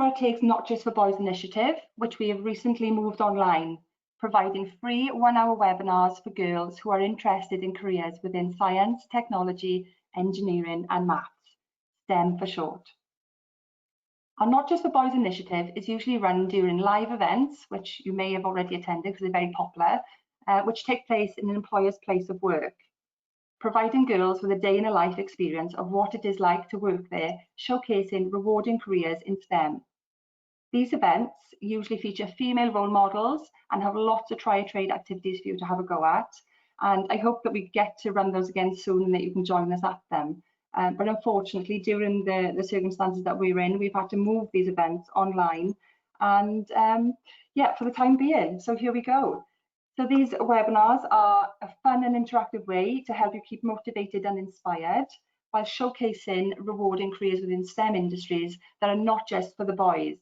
Aquartake's Not Just for Boys initiative, which we have recently moved online, providing free 1-hour webinars for girls who are interested in careers within science, technology, engineering and maths, STEM for short. Our Not Just for Boys initiative is usually run during live events, which you may have already attended because they're very popular, which take place in an employer's place of work, providing girls with a day in a life experience of what it is like to work there, showcasing rewarding careers in STEM. These events usually feature female role models and have lots of try-a-trade activities for you to have a go at. And I hope that we get to run those again soon and that you can join us at them. But unfortunately, during the circumstances that we're in, we've had to move these events online. And yeah, for the time being, so here we go. So these webinars are a fun and interactive way to help you keep motivated and inspired while showcasing rewarding careers within STEM industries that are not just for the boys.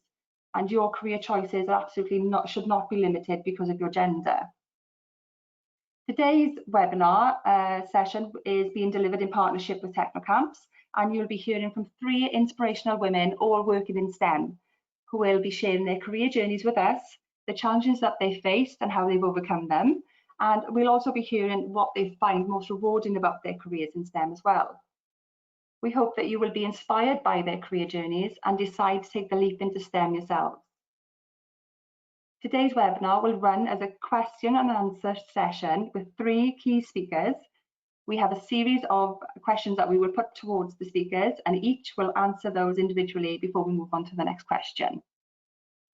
And your career choices are absolutely should not be limited because of your gender. Today's webinar session is being delivered in partnership with Technocamps, and you'll be hearing from 3 inspirational women all working in STEM, who will be sharing their career journeys with us, the challenges that they faced and how they've overcome them. And we'll also be hearing what they find most rewarding about their careers in STEM as well. We hope that you will be inspired by their career journeys and decide to take the leap into STEM yourselves. Today's webinar will run as a question and answer session with 3 key speakers. We have a series of questions that we will put towards the speakers, and each will answer those individually before we move on to the next question.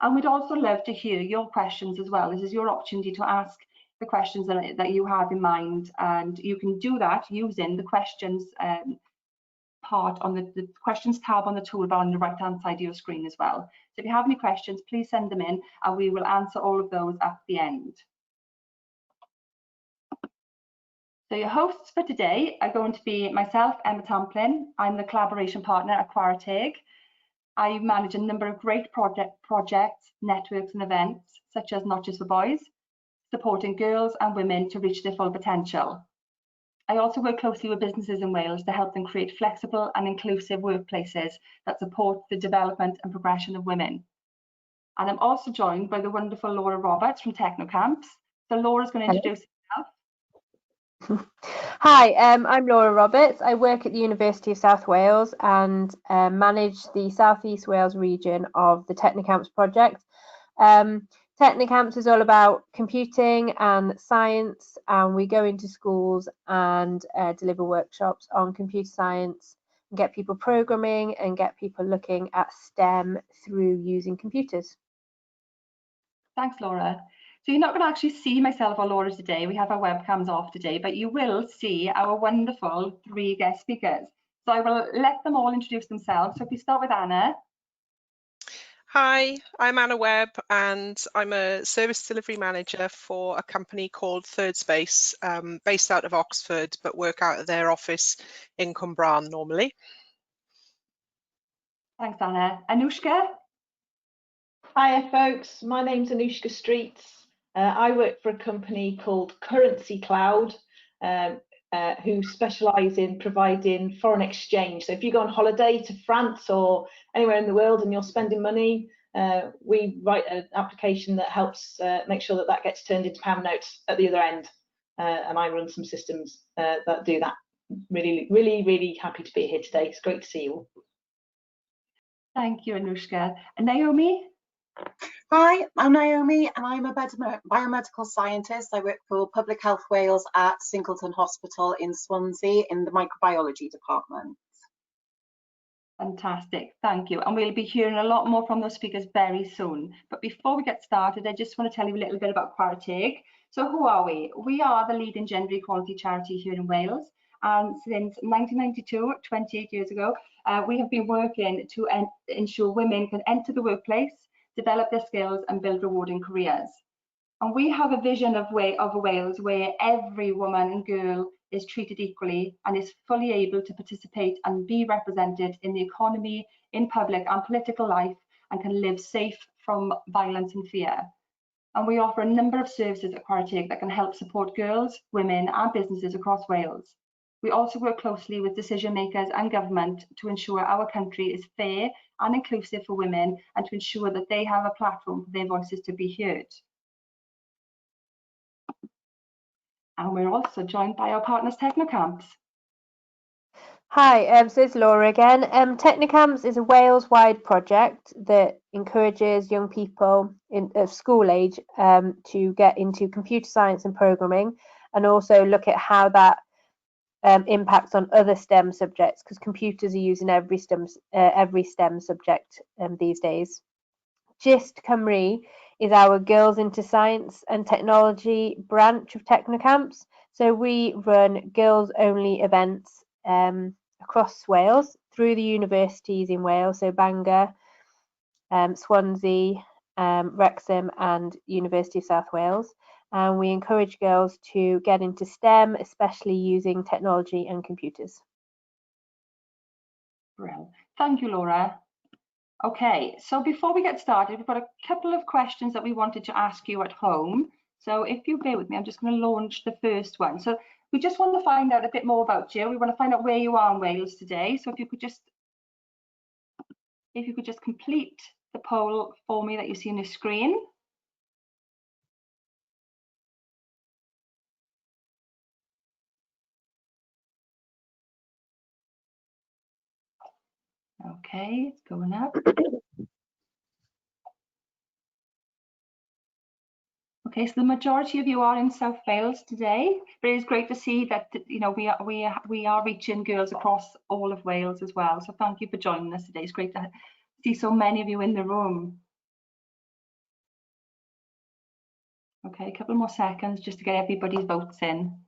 And we'd also love to hear your questions as well. This is your opportunity to ask the questions that you have in mind, and you can do that using the questions part on the questions tab on the toolbar on the right hand side of your screen as well. So if you have any questions, please send them in and we will answer all of those at the end. So your hosts for today are going to be myself, Emma Tamplin. I'm the collaboration partner at Aquartake. I manage a number of great projects, networks and events, such as Not Just for Boys, supporting girls and women to reach their full potential. I also work closely with businesses in Wales to help them create flexible and inclusive workplaces that support the development and progression of women. And I'm also joined by the wonderful Laura Roberts from Technocamps. So Laura's going to introduce herself. Hi, I'm Laura Roberts. I work at the University of South Wales and manage the South East Wales region of the Technocamps project. Technocamps is all about computing and science, and we go into schools and deliver workshops on computer science, and get people programming and get people looking at STEM through using computers. Thanks, Laura. So you're not going to actually see myself or Laura today. We have our webcams off today, but you will see our wonderful 3 guest speakers. So I will let them all introduce themselves. So if we start with Anna. Hi, I'm Anna Webb and I'm a service delivery manager for a company called Third Space, based out of Oxford, but work out of their office in Cwmbran normally. Thanks, Anna. Anushka? Hiya, folks. My name's Anushka Streets. I work for a company called Currency Cloud, who specialise in providing foreign exchange. So if you go on holiday to France or anywhere in the world and you're spending money, we write an application that helps make sure that that gets turned into pound notes at the other end. And I run some systems that do that. Really happy to be here today. It's great to see you all. Thank you, Anushka. And Naomi? Hi, I'm Naomi and I'm a biomedical scientist. I work for Public Health Wales at Singleton Hospital in Swansea in the microbiology department. Fantastic, thank you. And we'll be hearing a lot more from those speakers very soon. But before we get started, I just want to tell you a little bit about Aquartake. So who are we? We are the leading gender equality charity here in Wales. And since 1992, 28 years ago, we have been working to ensure women can enter the workplace, develop their skills and build rewarding careers. And we have a vision of a Wales where every woman and girl is treated equally and is fully able to participate and be represented in the economy, in public and political life, and can live safe from violence and fear. And we offer a number of services at Aquartake that can help support girls, women and businesses across Wales. We also work closely with decision makers and government to ensure our country is fair and inclusive for women, and to ensure that they have a platform for their voices to be heard. And we're also joined by our partners Technocamps. Hi, so it's Laura again. Technocamps is a Wales-wide project that encourages young people of school age to get into computer science and programming, and also look at how that impacts on other STEM subjects, because computers are used in every STEM subject these days. Gist Cymru is our Girls into Science and Technology branch of Technocamps. So we run girls-only events across Wales through the universities in Wales, so Bangor, Swansea, Wrexham and University of South Wales. And we encourage girls to get into STEM, especially using technology and computers. Well, thank you, Laura. Okay, so before we get started, we've got a couple of questions that we wanted to ask you at home. So if you bear with me, I'm just going to launch the first one. So we just want to find out a bit more about you. We want to find out where you are in Wales today. So if you could just complete the poll for me that you see on your screen. Okay, it's going up. Okay, so the majority of you are in South Wales today, but it is great to see that, you know, we are reaching girls across all of Wales as well. So thank you for joining us today. It's great to see so many of you in the room. Okay, a couple more seconds just to get everybody's votes in.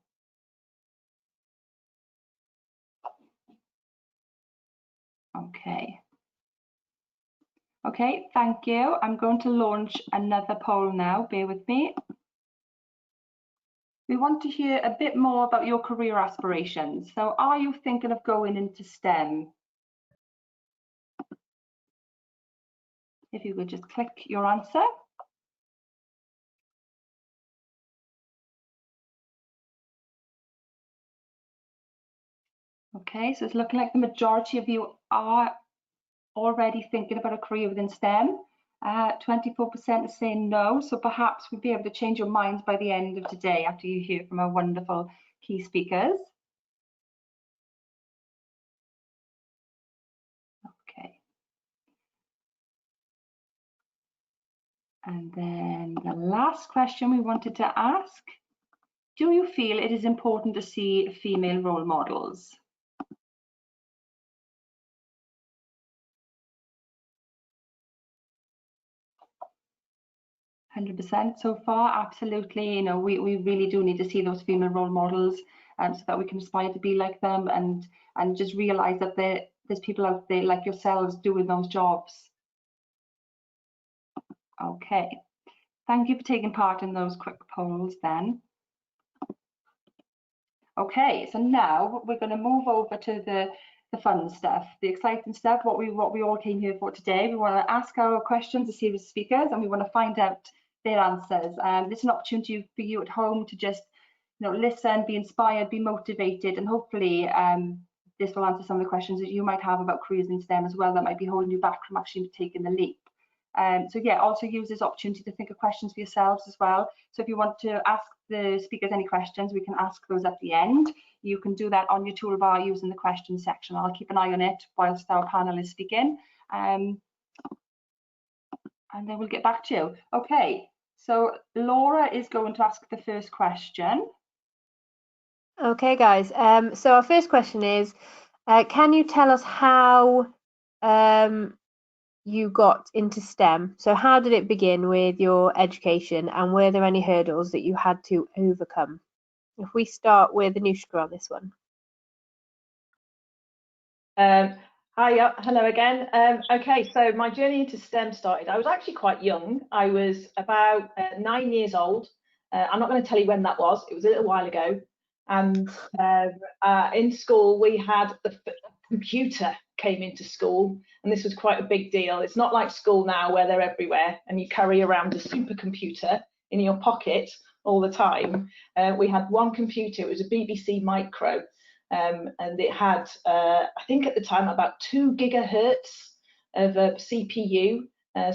Okay. Okay, thank you. I'm going to launch another poll now. Bear with me. We want to hear a bit more about your career aspirations. So are you thinking of going into STEM? If you could just click your answer. Okay, so it's looking like the majority of you are already thinking about a career within STEM. 24% are saying no, so perhaps we'll be able to change your minds by the end of today after you hear from our wonderful key speakers. Okay. And then the last question we wanted to ask, do you feel it is important to see female role models? 100% so far, absolutely. You know, we really do need to see those female role models, so that we can aspire to be like them, and just realize that there's people out there like yourselves doing those jobs. Okay, thank you for taking part in those quick polls then. Okay, so now we're going to move over to the fun stuff, the exciting stuff, what we all came here for today. We want to ask our questions to series speakers, and we want to find out their answers. This is an opportunity for you at home to just, you know, listen, be inspired, be motivated, and hopefully this will answer some of the questions that you might have about careers in STEM as well that might be holding you back from actually taking the leap. So yeah, also use this opportunity to think of questions for yourselves as well. So if you want to ask the speakers any questions, we can ask those at the end. You can do that on your toolbar using the question section. I'll keep an eye on it whilst our panel is speaking. And then we'll get back to you. Okay, so Laura is going to ask the first question. Okay, guys. So our first question is, can you tell us how you got into STEM? So how did it begin with your education, and were there any hurdles that you had to overcome? If we start with Anushka on this one. Hi, hello again. Okay, so my journey into STEM started, I was actually quite young. I was about 9 years old. I'm not going to tell you when that was. It was a little while ago. And in school, we had the computer came into school, and this was quite a big deal. It's not like school now where they're everywhere and you carry around a supercomputer in your pocket all the time. We had one computer. It was a BBC Micro. and it had, I think at the time, about 2 gigahertz of a CPU.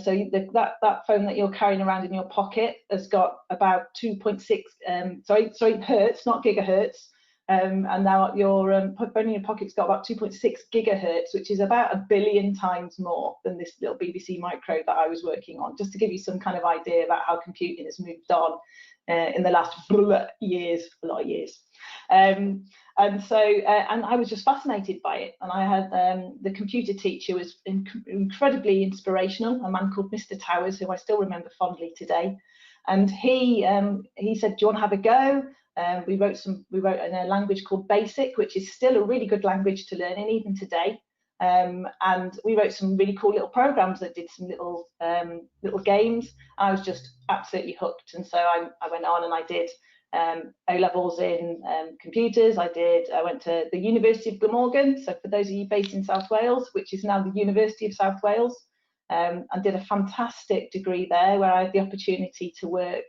So that phone that you're carrying around in your pocket has got about 2.6, sorry, hertz, not gigahertz. And now your phone in your pocket's got about 2.6 gigahertz, which is about 1 billion times more than this little BBC Micro that I was working on, just to give you some kind of idea about how computing has moved on in the last years, a lot of years. And I was just fascinated by it. And I had the computer teacher was incredibly inspirational, a man called Mr. Towers, who I still remember fondly today. And he said, "Do you want to have a go?" We wrote in a language called BASIC, which is still a really good language to learn in even today. And we wrote some really cool little programs that did some little games. I was just absolutely hooked, and so I went on and I did O-levels in computers. I went to the University of Glamorgan, so for those of you based in South Wales, which is now the University of South Wales, and did a fantastic degree there where I had the opportunity to work,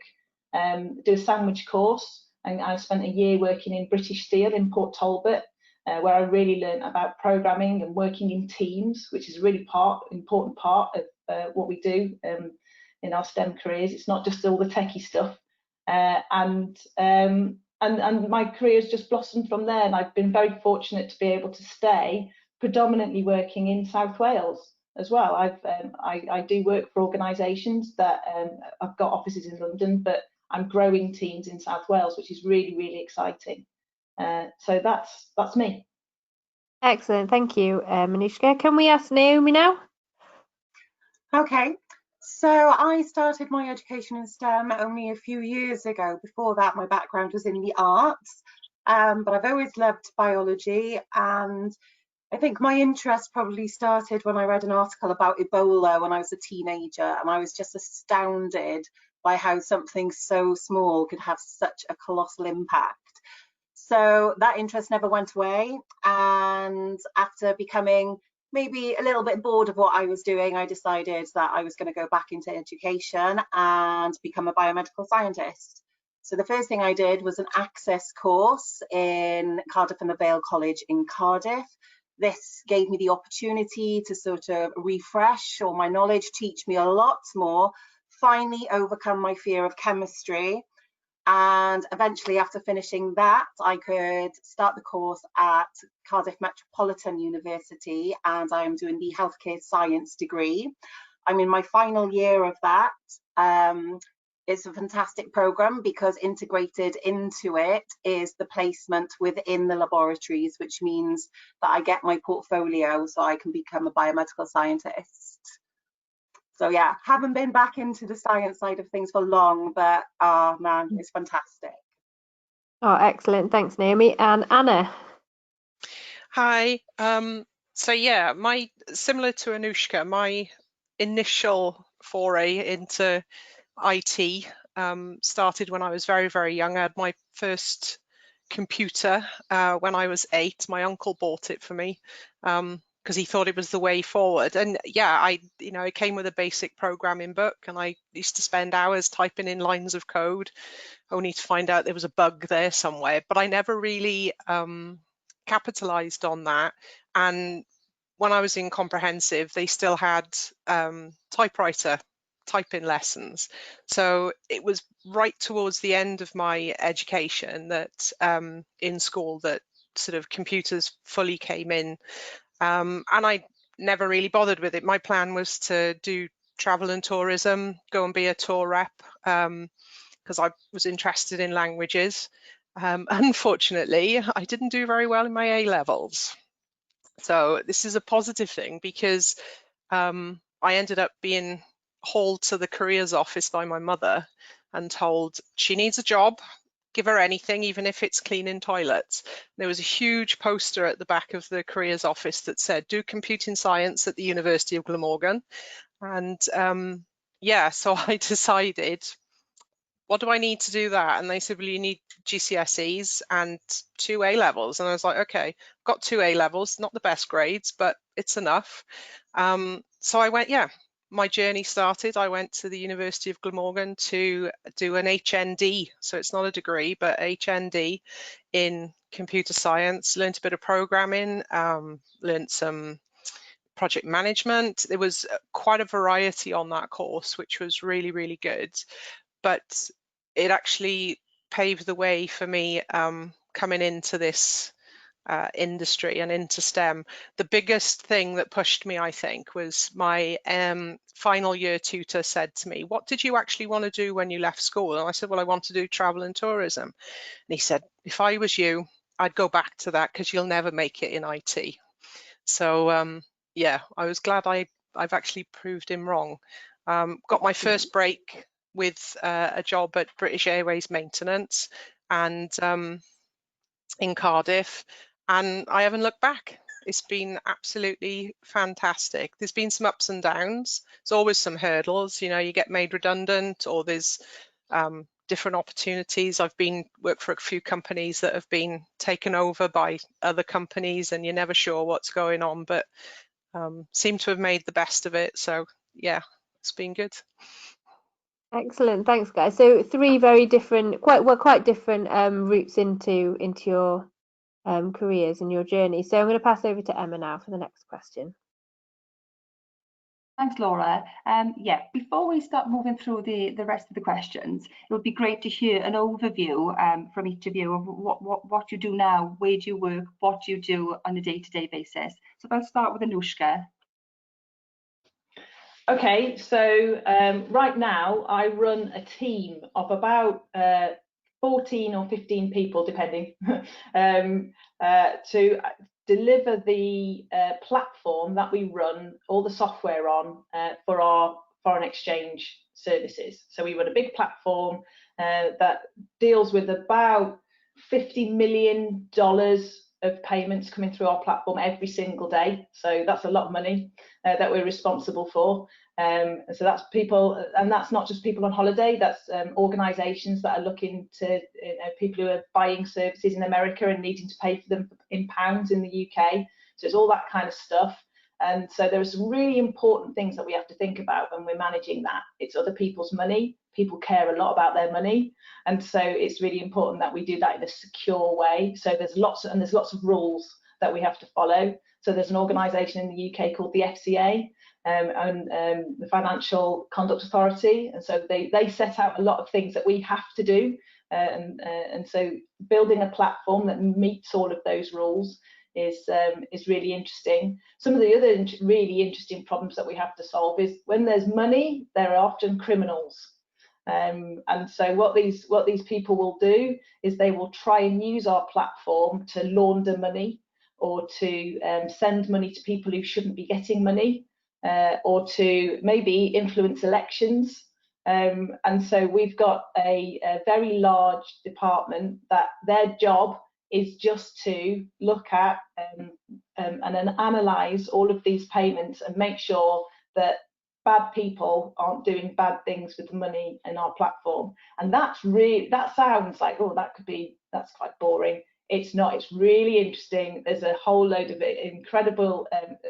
do a sandwich course, and I spent a year working in British Steel in Port Talbot, where I really learned about programming and working in teams, which is a really important part of what we do in our STEM careers. It's not just all the techie stuff. And my career has just blossomed from there, and I've been very fortunate to be able to stay predominantly working in South Wales as well. I do work for organisations that I've got offices in London, but I'm growing teams in South Wales, which is really, really exciting. So that's me. Excellent, thank you, Anushka. Can we ask Naomi now? Okay, so I started my education in STEM only a few years ago. Before that, my background was in the arts, but I've always loved biology, and I think my interest probably started when I read an article about Ebola when I was a teenager, and I was just astounded by how something so small could have such a colossal impact. So that interest never went away, and after becoming maybe a little bit bored of what I was doing, I decided that I was going to go back into education and become a biomedical scientist. So the first thing I did was an access course in Cardiff and the Vale College in Cardiff. This gave me the opportunity to sort of refresh all my knowledge, teach me a lot more, finally overcome my fear of chemistry. And eventually, after finishing that, I could start the course at Cardiff Metropolitan University, and I am doing the healthcare science degree. I'm in my final year of that. It's a fantastic program because integrated into it is the placement within the laboratories, which means that I get my portfolio so I can become a biomedical scientist. So yeah, haven't been back into the science side of things for long, but man, it's fantastic. Oh, excellent. Thanks, Naomi. And Anna. Hi. So yeah, similar to Anushka, my initial foray into IT started when I was very, very young. I had my first computer when I was 8. My uncle bought it for me because he thought it was the way forward. And yeah, it came with a basic programming book, and I used to spend hours typing in lines of code, only to find out there was a bug there somewhere. But I never really capitalized on that. And when I was in comprehensive, they still had typewriter typing lessons. So it was right towards the end of my education that in school that sort of computers fully came in, and I never really bothered with it. My plan was to do travel and tourism, go and be a tour rep, because I was interested in languages. Unfortunately, I didn't do very well in my A-levels. So this is a positive thing because I ended up being hauled to the careers office by my mother and told she needs a job, give her anything, even if it's cleaning toilets. There was a huge poster at the back of the careers office that said, do computing science at the University of Glamorgan. And yeah, so I decided, what do I need to do that? And they said, well, you need GCSEs and 2 A-levels. And I was like, okay, got 2 A-levels, not the best grades, but it's enough. So I went, yeah, my journey started, I went to the University of Glamorgan to do an HND. So it's not a degree, but HND in computer science. Learned a bit of programming, learned some project management. There was quite a variety on that course, which was really, really good. But it actually paved the way for me coming into this industry and into STEM. The biggest thing that pushed me, I think, was my final year tutor said to me, "What did you actually want to do when you left school?" And I said, "Well, I want to do travel and tourism." And he said, "If I was you, I'd go back to that because you'll never make it in IT." So yeah, I was glad I've actually proved him wrong. Got my first break with a job at British Airways maintenance and in Cardiff, and I haven't looked back. It's been absolutely fantastic. There's been some ups and downs. There's always some hurdles. You know, you get made redundant, or there's different opportunities. I've worked for a few companies that have been taken over by other companies, and you're never sure what's going on, but seem to have made the best of it. So yeah, it's been good. Excellent, thanks guys. So 3 very different, quite different routes into your careers and your journey. So I'm going to pass over to Emma now for the next question. Thanks, Laura. Yeah, before we start moving through the rest of the questions, it would be great to hear an overview from each of you of what you do now, where do you work, what you do on a day-to-day basis. So I'll start with Anushka. Okay, so right now I run a team of about 14 or 15 people, depending, to deliver the platform that we run all the software on for our foreign exchange services. So we run a big platform that deals with about $50 million of payments coming through our platform every single day. So that's a lot of money that we're responsible for. So that's people, and that's not just people on holiday, that's organisations that are looking to, people who are buying services in America and needing to pay for them in pounds in the UK. So it's all that kind of stuff. And so there are some really important things that we have to think about when we're managing that. It's other people's money. People care a lot about their money. And so it's really important that we do that in a secure way. So there's lots of rules that we have to follow. So there's an organisation in the UK called the FCA, the Financial Conduct Authority. And so they set out a lot of things that we have to do. And so building a platform that meets all of those rules is really interesting. Some of the other really interesting problems that we have to solve is when there's money, there are often criminals. And so what these people will do is they will try and use our platform to launder money, or to send money to people who shouldn't be getting money, or to maybe influence elections. And so we've got a very large department that their job is just to look at and then analyse all of these payments and make sure that bad people aren't doing bad things with the money in our platform. And that sounds like, oh, that's quite boring. It's not. It's really interesting. There's a whole load of incredible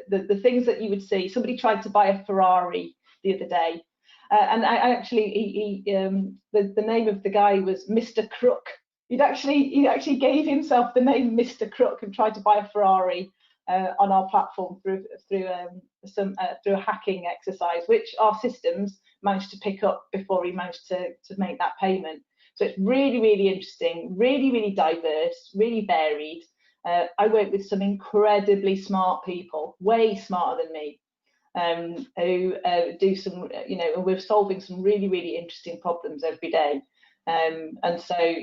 the things that you would see. Somebody tried to buy a Ferrari the other day, and I actually the name of the guy was Mr. Crook. He actually gave himself the name Mr. Crook and tried to buy a Ferrari on our platform through a hacking exercise, which our systems managed to pick up before he managed to make that payment. So it's really, really interesting, really, really diverse, really varied. I work with some incredibly smart people, way smarter than me, who do some, we're solving some really, really interesting problems every day. And so,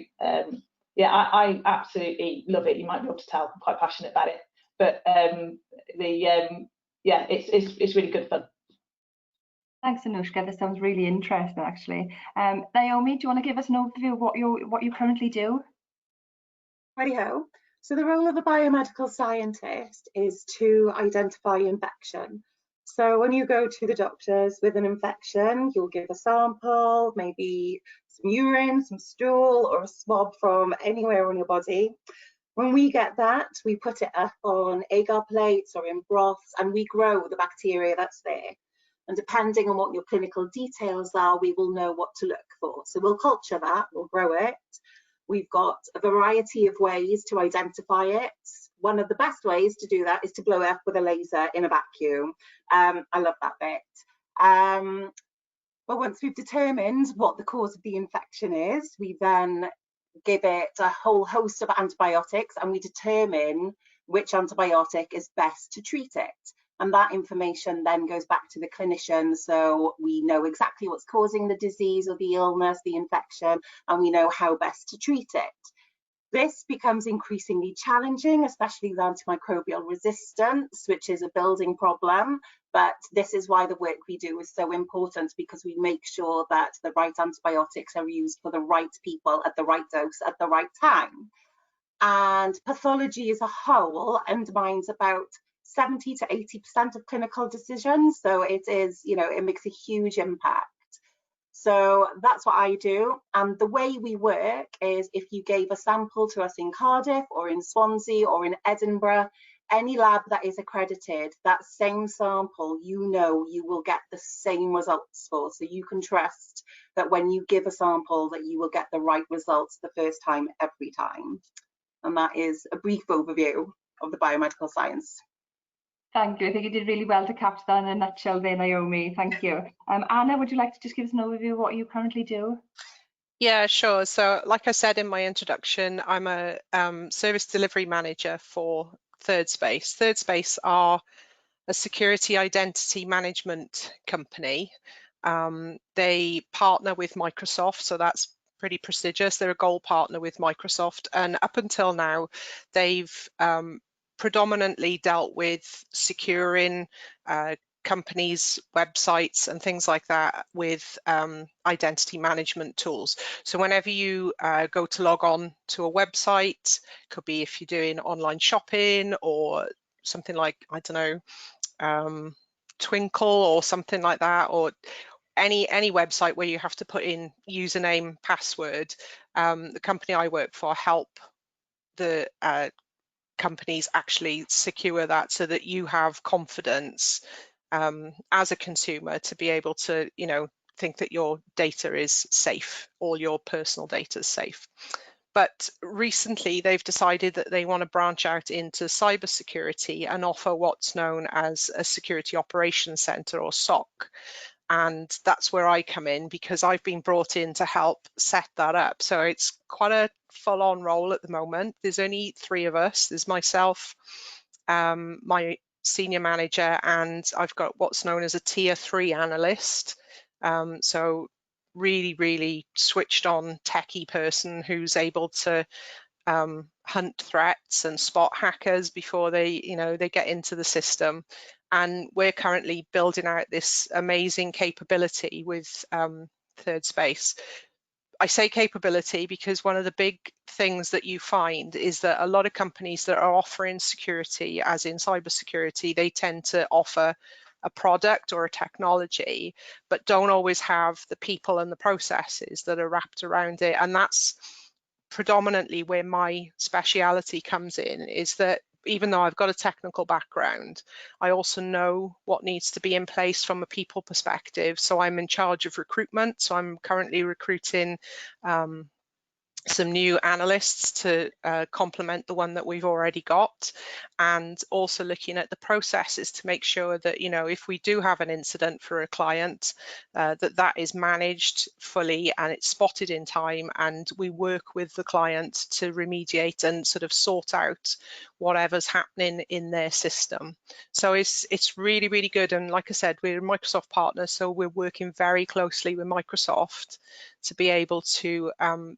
yeah, I absolutely love it. You might be able to tell I'm quite passionate about it. But yeah, it's really good fun. Thanks, Anushka. This sounds really interesting, actually. Naomi, do you want to give us an overview of what you currently do? Righty-ho. So the role of a biomedical scientist is to identify infection. So when you go to the doctors with an infection, you'll give a sample, maybe some urine, some stool, or a swab from anywhere on your body. When we get that, we put it up on agar plates or in broths, and we grow the bacteria that's there. And depending on what your clinical details are, we will know what to look for. So we'll culture that, we'll grow it. We've got a variety of ways to identify it. One of the best ways to do that is to blow it up with a laser in a vacuum. I love that bit. But once we've determined what the cause of the infection is, we then give it a whole host of antibiotics, and we determine which antibiotic is best to treat it. And that information then goes back to the clinician, so we know exactly what's causing the disease or the illness, the infection, and we know how best to treat it. This becomes increasingly challenging, especially with antimicrobial resistance, which is a building problem. But this is why the work we do is so important, because we make sure that the right antibiotics are used for the right people at the right dose at the right time. And pathology as a whole undermines about 70 to 80% of clinical decisions. So it is, it makes a huge impact. So that's what I do. And the way we work is, if you gave a sample to us in Cardiff or in Swansea or in Edinburgh, any lab that is accredited, that same sample, you will get the same results for. So you can trust that when you give a sample that you will get the right results the first time, every time. And that is a brief overview of the biomedical science. Thank you. I think you did really well to capture that in a nutshell there, Naomi. Thank you. Anna, would you like to just give us an overview of what you currently do? Yeah, sure. So like I said in my introduction, I'm a service delivery manager for ThirdSpace. ThirdSpace are a security identity management company. They partner with Microsoft, so that's pretty prestigious. They're a gold partner with Microsoft, and up until now, they've predominantly dealt with securing companies' websites and things like that with identity management tools. So whenever you go to log on to a website, could be if you're doing online shopping or something like, I don't know, Twinkle or something like that, or any website where you have to put in username, password, the company I work for help the companies actually secure that, so that you have confidence as a consumer to be able to, think that your data is safe, all your personal data is safe. But recently they've decided that they want to branch out into cybersecurity and offer what's known as a security operations center, or SOC. And that's where I come in, because I've been brought in to help set that up. So it's quite a full-on role at the moment. There's only 3 of us. There's myself, my senior manager, and I've got what's known as a tier 3 analyst. So really switched on techie person who's able to hunt threats and spot hackers before they get into the system. And we're currently building out this amazing capability with ThirdSpace. I say capability because one of the big things that you find is that a lot of companies that are offering security, as in cybersecurity, they tend to offer a product or a technology, but don't always have the people and the processes that are wrapped around it. And that's predominantly where my speciality comes in, is that even though I've got a technical background, I also know what needs to be in place from a people perspective. So I'm in charge of recruitment. So I'm currently recruiting some new analysts to complement the one that we've already got, and also looking at the processes to make sure that, if we do have an incident for a client, that is managed fully and it's spotted in time, and we work with the client to remediate and sort of sort out whatever's happening in their system. So it's really good. And like I said, we're a Microsoft partner, so we're working very closely with Microsoft to be able to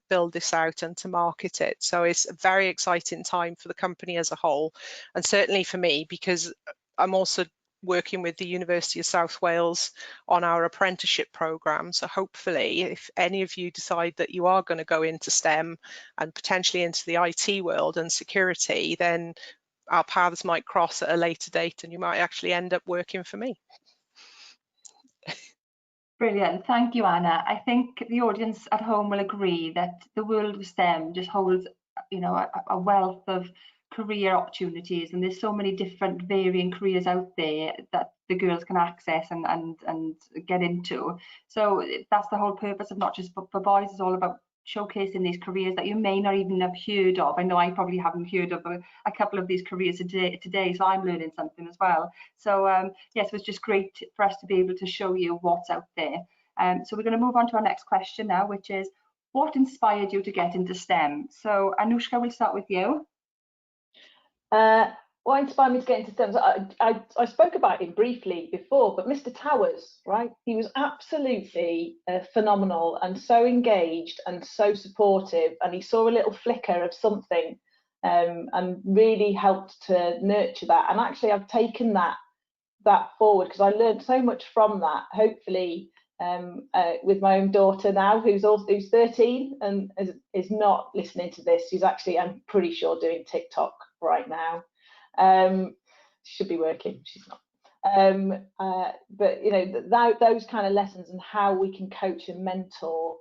build this out and to market it. So it's a very exciting time for the company as a whole, and certainly for me, because I'm also working with the University of South Wales on our apprenticeship program. So hopefully, if any of you decide that you are going to go into STEM and potentially into the IT world and security, then our paths might cross at a later date and you might actually end up working for me. Brilliant. Thank you, Anna. I think the audience at home will agree that the world of STEM just holds, a wealth of career opportunities, and there's so many different varying careers out there that the girls can access and get into. So that's the whole purpose of Not Just for Boys. It's all about showcasing these careers that you may not even have heard of. I know I probably haven't heard of a couple of these careers today, so I'm learning something as well. So yes, it was just great for us to be able to show you what's out there. So we're going to move on to our next question now, which is, what inspired you to get into STEM? So Anushka, we'll start with you. What inspired me to get into STEM? I spoke about him briefly before, but Mr. Towers, right? He was absolutely phenomenal and so engaged and so supportive, and he saw a little flicker of something and really helped to nurture that. And actually, I've taken that forward because I learned so much from that. Hopefully, with my own daughter now, who's 13 and is not listening to this. She's actually, I'm pretty sure, doing TikTok right now. Should be working, she's not. But you know, those kind of lessons and how we can coach and mentor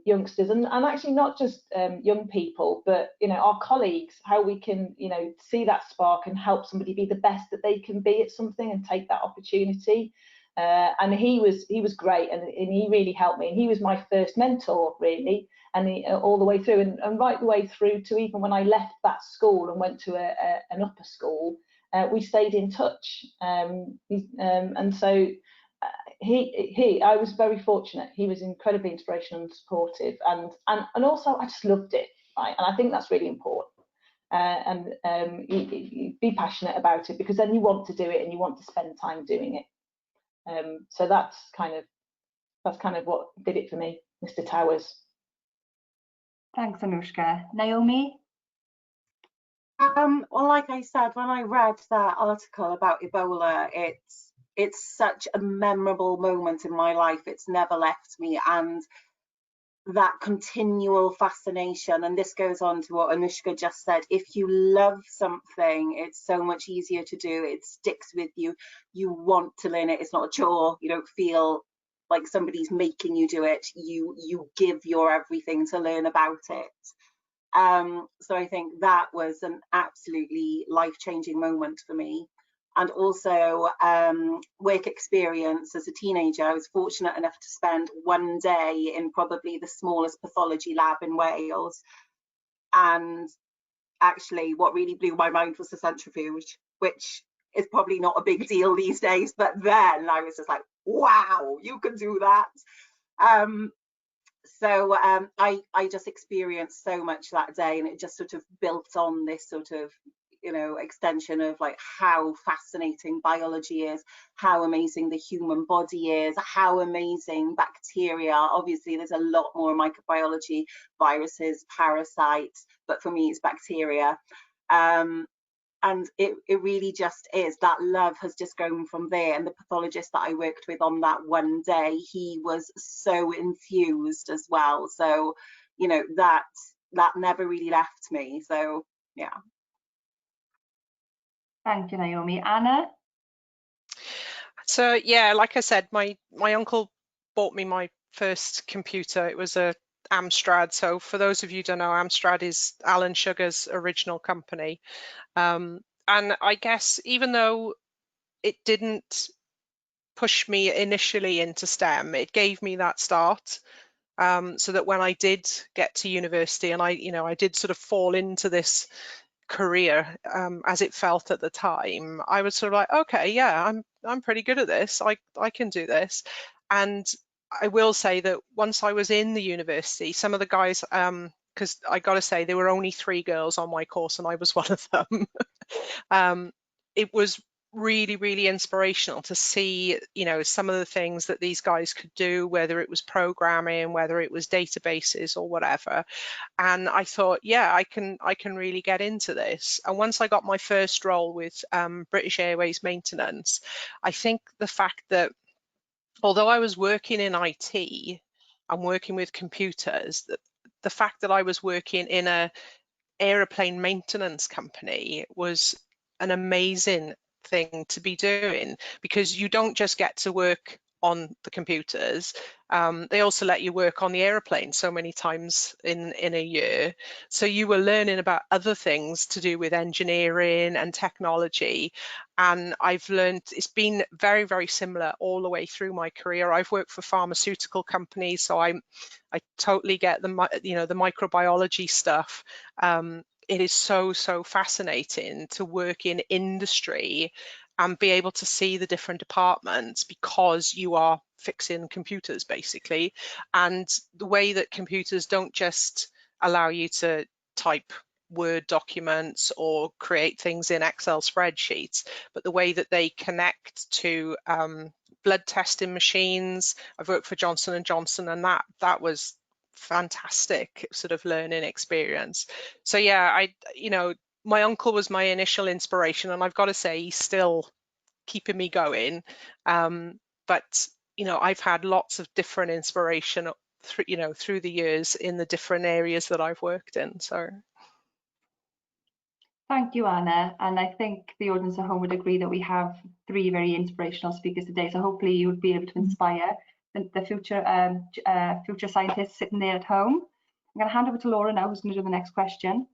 youngsters, and actually not just young people, but you know, our colleagues, how we can, you know, see that spark and help somebody be the best that they can be at something and take that opportunity. And he was great, and he really helped me, and he was my first mentor really, and all the way through, and right the way through to even when I left that school and went to an upper school, we stayed in touch, and so I was very fortunate. He was incredibly inspirational and supportive, and also I just loved it, right? And I think that's really important. You be passionate about it, because then you want to do it and you want to spend time doing it. So that's kind of what did it for me, Mr. Towers. Thanks, Anushka. Naomi? Well, like I said, when I read that article about Ebola, it's such a memorable moment in my life. It's never left me, and that continual fascination, and this goes on to what Anushka just said, if you love something, it's so much easier to do. It sticks with you. You want to learn it. It's not a chore. You don't feel like somebody's making you do it. You give your everything to learn about it. So I think that was an absolutely life-changing moment for me. And also work experience as a teenager. I was fortunate enough to spend one day in probably the smallest pathology lab in Wales. And actually what really blew my mind was the centrifuge, which is probably not a big deal these days, but then I was just like, wow, you can do that. So I just experienced so much that day, and it just sort of built on this sort of, you know, extension of like how fascinating biology is, how amazing the human body is, how amazing bacteria. Obviously there's a lot more microbiology, viruses, parasites, but for me it's bacteria. And it really just is, that love has just grown from there. And the pathologist that I worked with on that one day, he was so enthused as well. So, you know, that never really left me. So yeah. Thank you, Naomi. Anna? So yeah, like I said, my uncle bought me my first computer. It was a Amstrad. So for those of you who don't know, Amstrad is Alan Sugar's original company. And I guess even though it didn't push me initially into STEM, it gave me that start. So that when I did get to university, and I did sort of fall into this career as it felt at the time, I was sort of like, okay, yeah, I'm pretty good at this. I can do this. And I will say that once I was in the university, some of the guys, because I got to say there were only 3 girls on my course and I was one of them. It was really, really inspirational to see, you know, some of the things that these guys could do, whether it was programming, whether it was databases or whatever. And I thought, yeah, I can really get into this. And once I got my first role with British Airways maintenance, I think the fact that although I was working in IT and working with computers, the fact that I was working in a aeroplane maintenance company was an amazing thing to be doing, because you don't just get to work on the computers. They also let you work on the aeroplane so many times in a year. So you were learning about other things to do with engineering and technology. And I've learned it's been very, very similar all the way through my career. I've worked for pharmaceutical companies, so I totally get the microbiology stuff. It is so fascinating to work in industry and be able to see the different departments, because you are fixing computers basically, and the way that computers don't just allow you to type Word documents or create things in Excel spreadsheets, but the way that they connect to blood testing machines. I've worked for Johnson & Johnson, and that was fantastic sort of learning experience. So yeah, my uncle was my initial inspiration, and I've got to say he's still keeping me going. But I've had lots of different inspiration through the years in the different areas that I've worked in. So thank you, Anna. And I think the audience at home would agree that we have 3 very inspirational speakers today. So hopefully you would be able to inspire the future scientists sitting there at home. I'm going to hand over to Laura now, who's going to do the next question.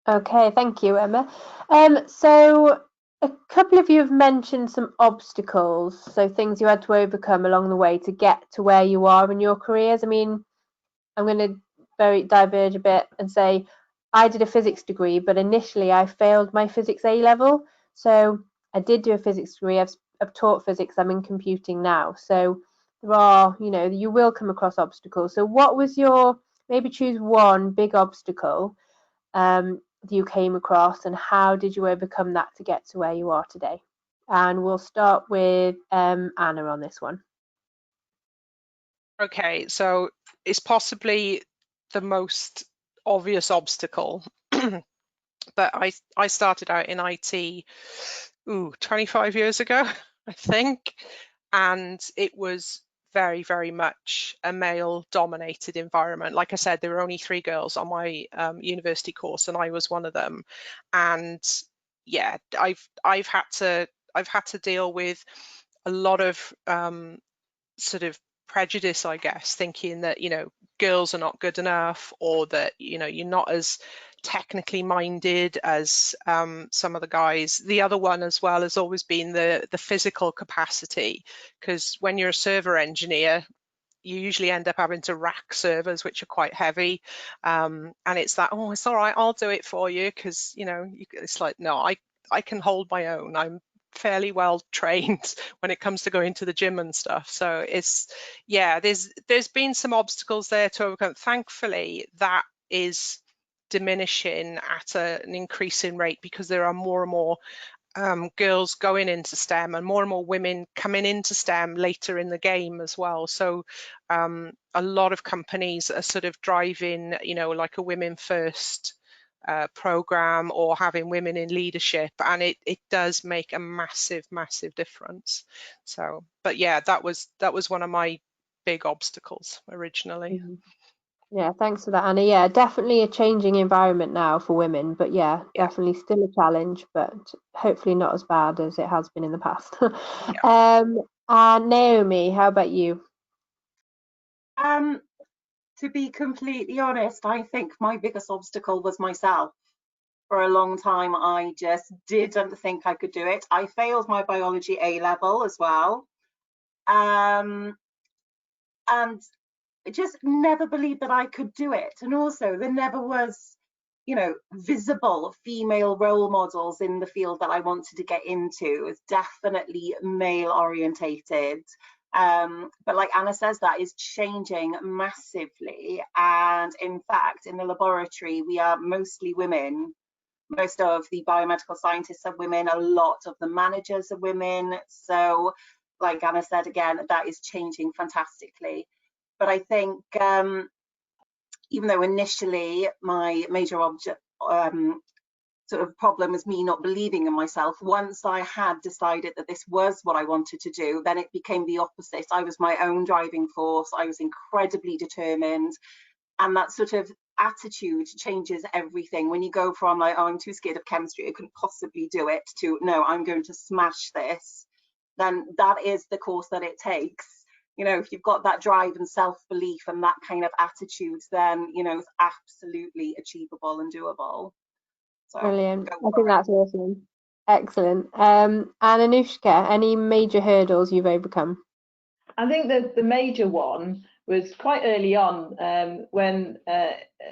Okay, thank you, Emma. So a couple of you have mentioned some obstacles, so things you had to overcome along the way to get to where you are in your careers. I mean, I'm going to diverge a bit and say I did a physics degree, but initially I failed my physics A level. So I did do a physics degree. I've taught physics. I'm in computing now. So there are, you will come across obstacles. So what was maybe choose one big obstacle you came across, and how did you overcome that to get to where you are today? And we'll start with Anna on this one. Okay, so it's possibly the most obvious obstacle, but I started out in IT 25 years ago, I think, and it was very, very much a male-dominated environment. Like I said, there were only 3 girls on my university course, and I was one of them. And yeah, I've had to deal with a lot of sort of prejudice, I guess, thinking that girls are not good enough, or that you're not as technically minded as some of the guys. The other one as well has always been the physical capacity, because when you're a server engineer, you usually end up having to rack servers, which are quite heavy, and it's that, oh, it's all right, I'll do it for you, because it's like, no, I can hold my own. I'm fairly well trained when it comes to going to the gym and stuff. So there's been some obstacles there to overcome. Thankfully, that is diminishing at an increasing rate, because there are more and more girls going into STEM, and more women coming into STEM later in the game as well. So a lot of companies are sort of driving, like a women first program, or having women in leadership, and it does make a massive difference. So, but yeah, that was one of my big obstacles originally. Yeah, thanks for that, Anna. Yeah, definitely a changing environment now for women, but yeah, definitely still a challenge, but hopefully not as bad as it has been in the past. And Naomi, how about you? To be completely honest, I think my biggest obstacle was myself. For a long time, I just didn't think I could do it. I failed my biology A level as well. And I just never believed that I could do it. And also, there never was, visible female role models in the field that I wanted to get into. It was definitely male orientated. But like Anna says, that is changing massively. And in fact, in the laboratory, we are mostly women. Most of the biomedical scientists are women. A lot of the managers are women. So like Anna said, again, that is changing fantastically. But I think even though initially my major sort of problem was me not believing in myself, once I had decided that this was what I wanted to do, then it became the opposite. I was my own driving force. I was incredibly determined. And that sort of attitude changes everything. When you go from like, oh, I'm too scared of chemistry, I couldn't possibly do it, to no, I'm going to smash this. then that is the course that it takes. You know, if you've got that drive and self-belief and that kind of attitude, then, you know, it's absolutely achievable and doable. So, brilliant. I think that's awesome. Excellent. And Anushka, any major hurdles you've overcome? I think that the major one was quite early on when,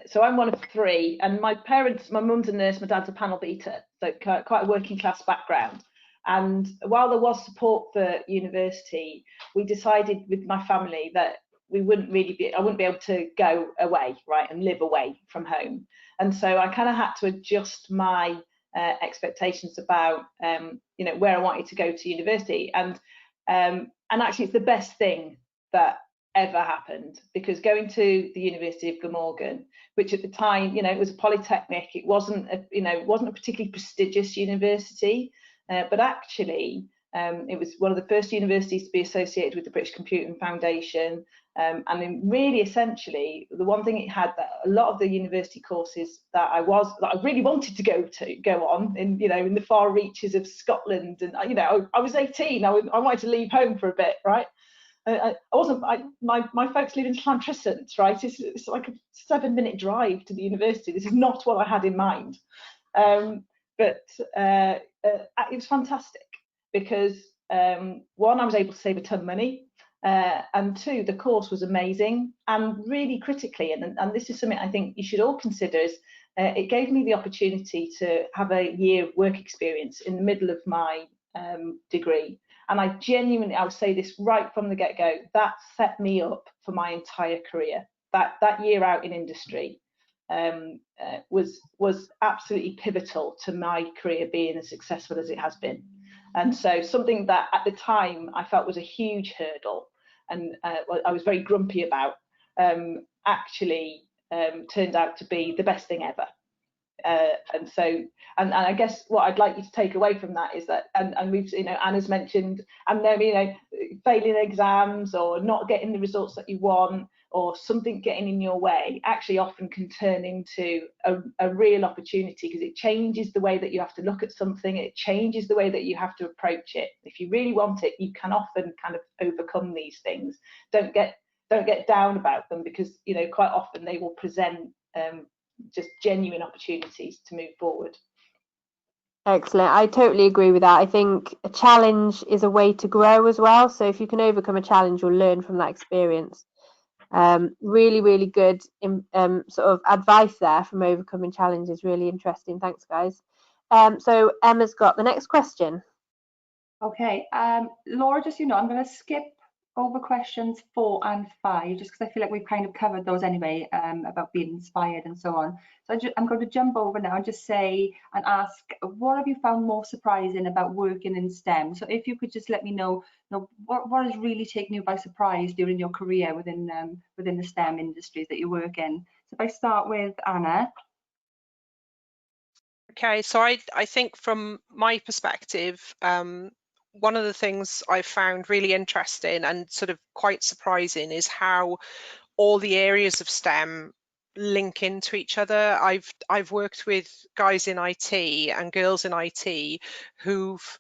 so I'm one of three, and my parents, my mum's a nurse, my dad's a panel beater, so quite a working class background. And while there was support for university, we decided with my family that I wouldn't be able to go away, right, and live away from home. And so I kind of had to adjust my expectations about, you know, where I wanted to go to university. And actually, it's the best thing that ever happened, because going to the University of Glamorgan, which at the time, you know, it was a polytechnic, it wasn't a particularly prestigious university, but actually it was one of the first universities to be associated with the British Computing Foundation. And then really, essentially, the one thing it had, that a lot of the university courses that I really wanted to go on in, you know, in the far reaches of Scotland, and you know, I was 18, I wanted to leave home for a bit, right? My folks live in Llantrisant, right? It's like a 7-minute drive to the university. This is not what I had in mind. But it was fantastic because one, I was able to save a ton of money, and two, the course was amazing. And really critically, and this is something I think you should all consider, is it gave me the opportunity to have a year work experience in the middle of my degree. And I genuinely, I would say this right from the get-go, that set me up for my entire career. That year out in industry was absolutely pivotal to my career being as successful as it has been. And so something that at the time I felt was a huge hurdle, and I was very grumpy about, actually turned out to be the best thing ever. And I guess what I'd like you to take away from that is that, and we've, you know, Anna's mentioned, and then, you know, failing exams or not getting the results that you want, or something getting in your way, actually often can turn into a real opportunity, because it changes the way that you have to look at something, it changes the way that you have to approach it. If you really want it, you can often kind of overcome these things. Don't get down about them, because, you know, quite often they will present just genuine opportunities to move forward. Excellent. I totally agree with that. I think a challenge is a way to grow as well. So if you can overcome a challenge, you'll learn from that experience. Really, really good sort of advice there from overcoming challenges. Really interesting. Thanks, guys. So Emma's got the next question. Okay, Laura, just, you know, I'm going to skip over questions 4 and 5, just because I feel like we've kind of covered those anyway, about being inspired and so on. So I'm going to jump over now and just say and ask, what have you found most surprising about working in STEM? So if you could just let me know, what has really taken you by surprise during your career within the STEM industries that you work in. So if I start with Anna. Okay, so I think from my perspective, one of the things I found really interesting and sort of quite surprising is how all the areas of STEM link into each other. I've worked with guys in IT and girls in IT who've,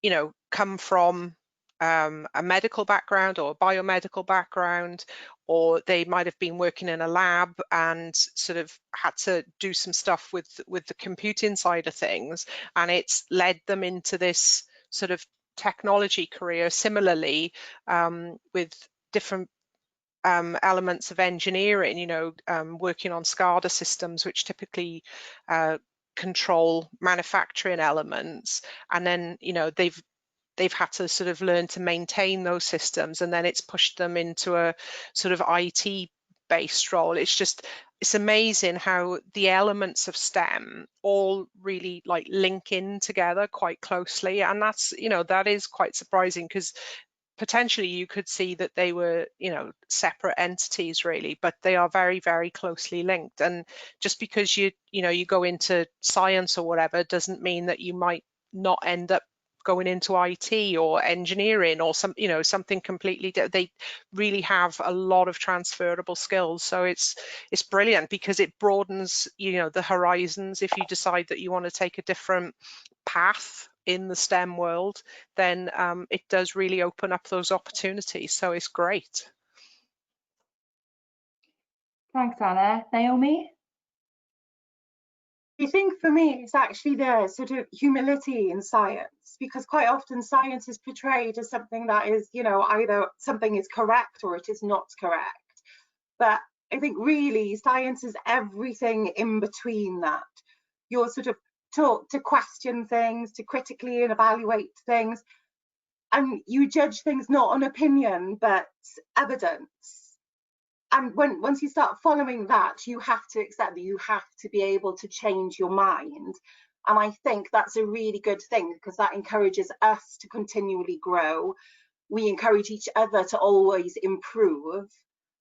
you know, come from a medical background or a biomedical background, or they might have been working in a lab and sort of had to do some stuff with the computing side of things, and it's led them into this sort of technology career. Similarly, with different elements of engineering, you know, working on SCADA systems, which typically control manufacturing elements, and then, you know, they've had to sort of learn to maintain those systems, and then it's pushed them into a sort of IT based role. It's amazing how the elements of STEM all really like link in together quite closely, and that's, you know, that is quite surprising, because potentially you could see that they were, you know, separate entities really, but they are very, very closely linked. And just because you go into science or whatever doesn't mean that you might not end up going into IT or engineering or something completely different. They really have a lot of transferable skills. So it's brilliant, because it broadens, you know, the horizons if you decide that you want to take a different path in the STEM world, then it does really open up those opportunities. So it's great. Thanks, Anna. Naomi? I think for me, it's actually the sort of humility in science, because quite often science is portrayed as something that is, you know, either something is correct or it is not correct. But I think really science is everything in between that. You're sort of taught to question things, to critically evaluate things, and you judge things not on opinion, but evidence. And once you start following that, you have to accept that you have to be able to change your mind. And I think that's a really good thing, because that encourages us to continually grow. We encourage each other to always improve.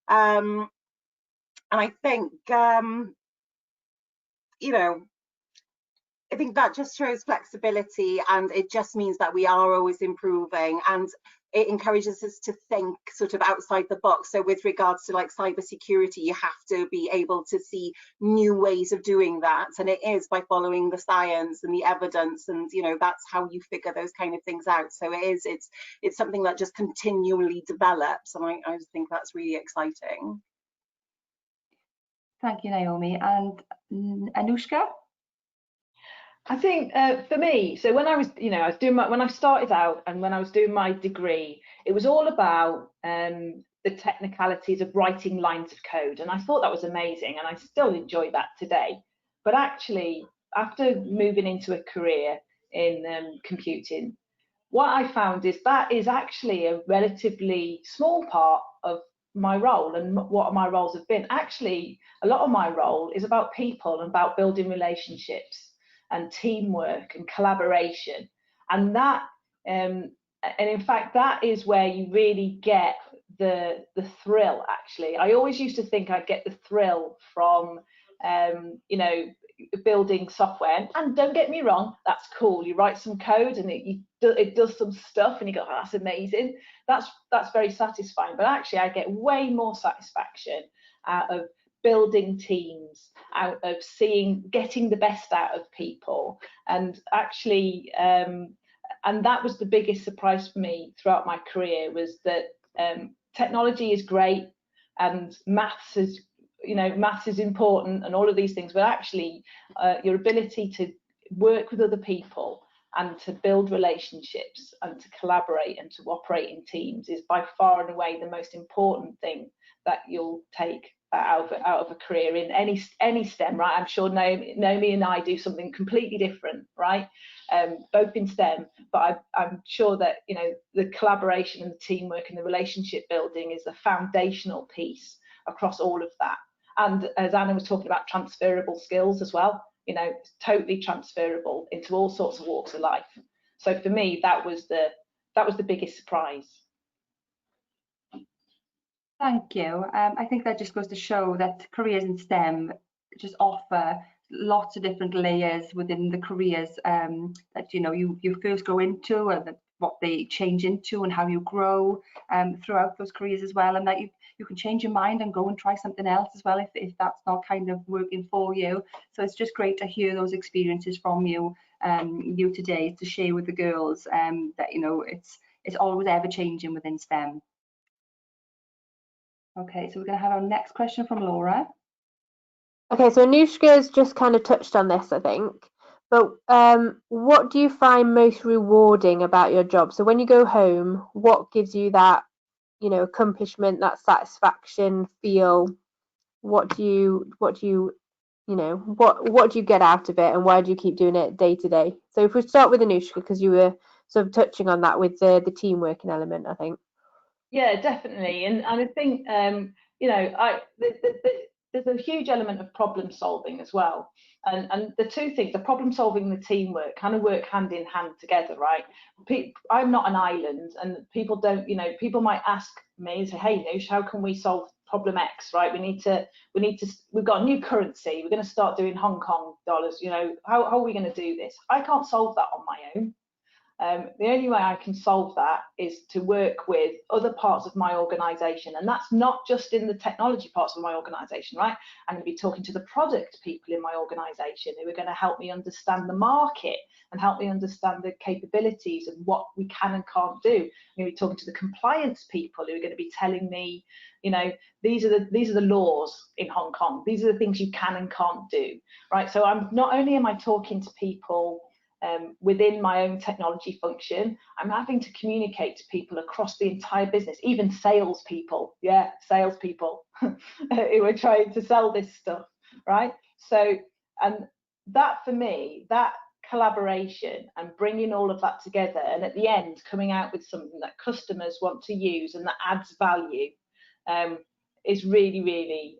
And I think, you know, I think that just shows flexibility, and it just means that we are always improving, and it encourages us to think sort of outside the box. So with regards to like cybersecurity, you have to be able to see new ways of doing that, and it is by following the science and the evidence, and you know, that's how you figure those kind of things out. So it's something that just continually develops, and I just think that's really exciting. Thank you, Naomi. And Anushka? I think for me, so when I was, you know, I was doing when I started out and when I was doing my degree, it was all about the technicalities of writing lines of code, and I thought that was amazing, and I still enjoy that today. But actually, after moving into a career in computing, what I found is that is actually a relatively small part of my role and what my roles have been. Actually, a lot of my role is about people and about building relationships and teamwork and collaboration, and that and in fact that is where you really get the thrill. Actually, I always used to think I'd get the thrill from you know, building software, and don't get me wrong, that's cool. You write some code and it does some stuff and you go, oh, that's amazing, that's very satisfying. But actually I get way more satisfaction out of building teams, out of getting the best out of people. And actually and that was the biggest surprise for me throughout my career, was that technology is great and maths is, you know, maths is important and all of these things, but actually your ability to work with other people and to build relationships and to collaborate and to operate in teams is by far and away the most important thing that you'll take out of a career in any STEM, right? I'm sure Naomi and I do something completely different, right? Both in STEM, but I'm sure that, you know, the collaboration and the teamwork and the relationship building is a foundational piece across all of that. And as Anna was talking about, transferable skills as well, you know, totally transferable into all sorts of walks of life. So for me, that was the biggest surprise. Thank you. I think that just goes to show that careers in STEM just offer lots of different layers within the careers that, you know, you first go into, and what they change into and how you grow throughout those careers as well, and that you can change your mind and go and try something else as well if that's not kind of working for you. So it's just great to hear those experiences from you today, to share with the girls that, you know, it's always ever changing within STEM. Okay, so we're going to have our next question from Laura. Okay, so Anushka's just kind of touched on this, I think. But what do you find most rewarding about your job? So when you go home, what gives you that, you know, accomplishment, that satisfaction feel? What do you know, what do you get out of it, and why do you keep doing it day to day? So if we start with Anushka, because you were sort of touching on that with the team working element, I think. Yeah, definitely. And I think you know, there's a huge element of problem solving as well. And the two things, the problem solving and the teamwork, kind of work hand in hand together, right? I'm not an island, and people don't, you know, people might ask me and say, hey, Noosh, how can we solve problem X, right? We've got a new currency, we're going to start doing Hong Kong dollars, you know, how are we going to do this? I can't solve that on my own. The only way I can solve that is to work with other parts of my organisation, and that's not just in the technology parts of my organisation, right? I'm going to be talking to the product people in my organisation who are going to help me understand the market and help me understand the capabilities and what we can and can't do. I'm going to be talking to the compliance people who are going to be telling me, you know, these are the laws in Hong Kong. These are the things you can and can't do, right? So I'm not only am I talking to people within my own technology function, I'm having to communicate to people across the entire business, even salespeople, salespeople who are trying to sell this stuff, right? So, and that for me, that collaboration and bringing all of that together, and at the end coming out with something that customers want to use and that adds value, is really, really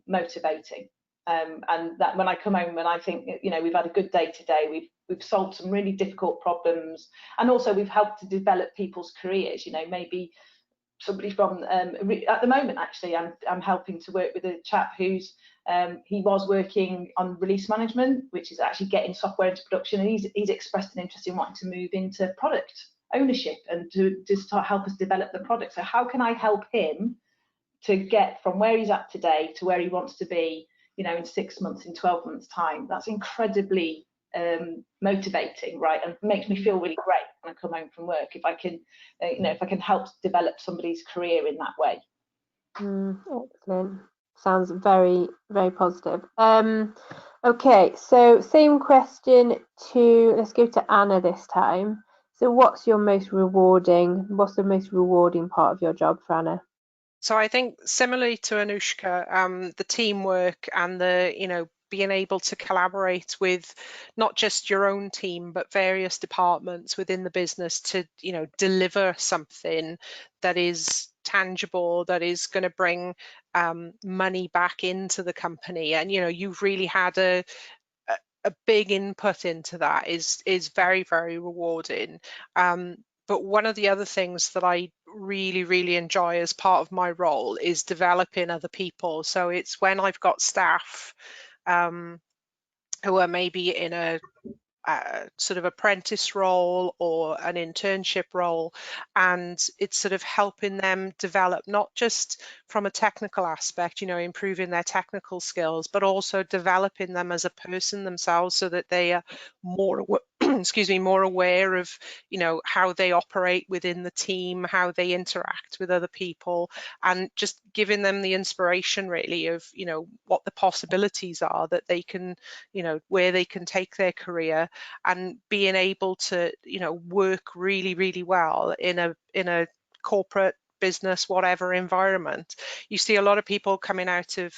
motivating. And that when I come home and I think, you know, we've had a good day today, we've solved some really difficult problems, and also we've helped to develop people's careers. You know, maybe somebody from at the moment, actually, I'm helping to work with a chap who's he was working on release management, which is actually getting software into production, and he's expressed an interest in wanting to move into product ownership and to start help us develop the product. So how can I help him to get from where he's at today to where he wants to be, you know, in 6 months, in 12 months time? That's incredibly motivating, right? And makes me feel really great when I come home from work if I can, you know, if I can help develop somebody's career in that way. Excellent. Sounds very, very positive. Okay, so same question let's go to Anna this time. So what's the most rewarding part of your job for Anna? So I think similarly to Anushka, the teamwork and the, you know, being able to collaborate with not just your own team, but various departments within the business to, you know, deliver something that is tangible, that is going to bring money back into the company. And, you know, you've really had a big input into that is very, very rewarding. But one of the other things that I really, really enjoy as part of my role is developing other people. So it's when I've got staff who are maybe in a sort of apprentice role or an internship role, and it's sort of helping them develop not just from a technical aspect, you know, improving their technical skills, but also developing them as a person themselves so that they are more excuse me, more aware of, you know, how they operate within the team, how they interact with other people, and just giving them the inspiration really of, you know, what the possibilities are that they can, you know, where they can take their career, and being able to, you know, work really, really well in a corporate business, whatever environment. You see a lot of people coming out of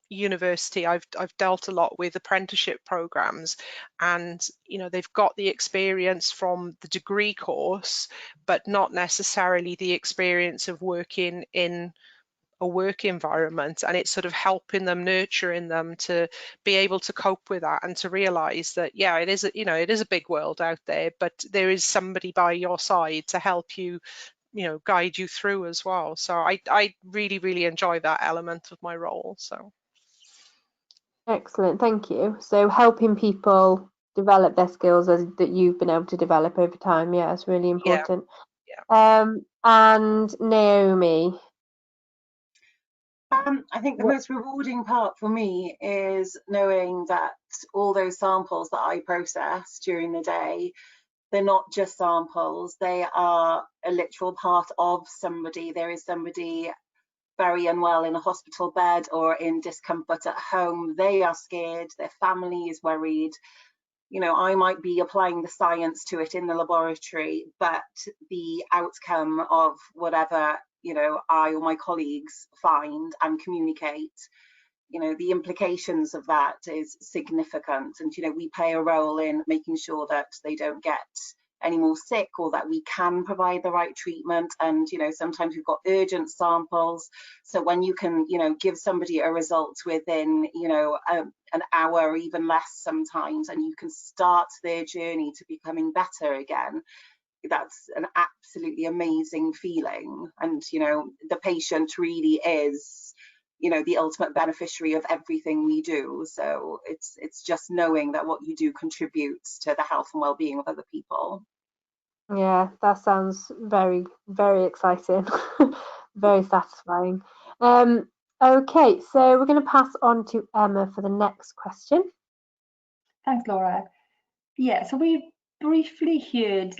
university. I've dealt a lot with apprenticeship programs, and you know, they've got the experience from the degree course, but not necessarily the experience of working in a work environment, and it's sort of helping them, nurturing them to be able to cope with that and to realize that, yeah, it is, you know, it is a big world out there, but there is somebody by your side to help you, you know, guide you through as well. So I really, really enjoy that element of my role. So Excellent, thank you. So helping people develop their skills that you've been able to develop over time, yeah, it's really important. Yeah. And Naomi. I think the most rewarding part for me is knowing that all those samples that I process during the day, they're not just samples, they are a literal part of somebody. There is somebody very unwell in a hospital bed or in discomfort at home. They are scared, their family is worried. You know, I might be applying the science to it in the laboratory, but the outcome of whatever, you know, I or my colleagues find and communicate, you know, the implications of that is significant. And, you know, we play a role in making sure that they don't get any more sick, or that we can provide the right treatment. And, you know, sometimes we've got urgent samples. So when you can, you know, give somebody a result within, you know, an hour or even less sometimes, and you can start their journey to becoming better again, that's an absolutely amazing feeling. And, you know, the patient really is, you know, the ultimate beneficiary of everything we do. So it's just knowing that what you do contributes to the health and well-being of other people. Yeah, that sounds very, very exciting, very satisfying. Okay, so we're going to pass on to Emma for the next question. Thanks, Laura. Yeah, so we briefly heard,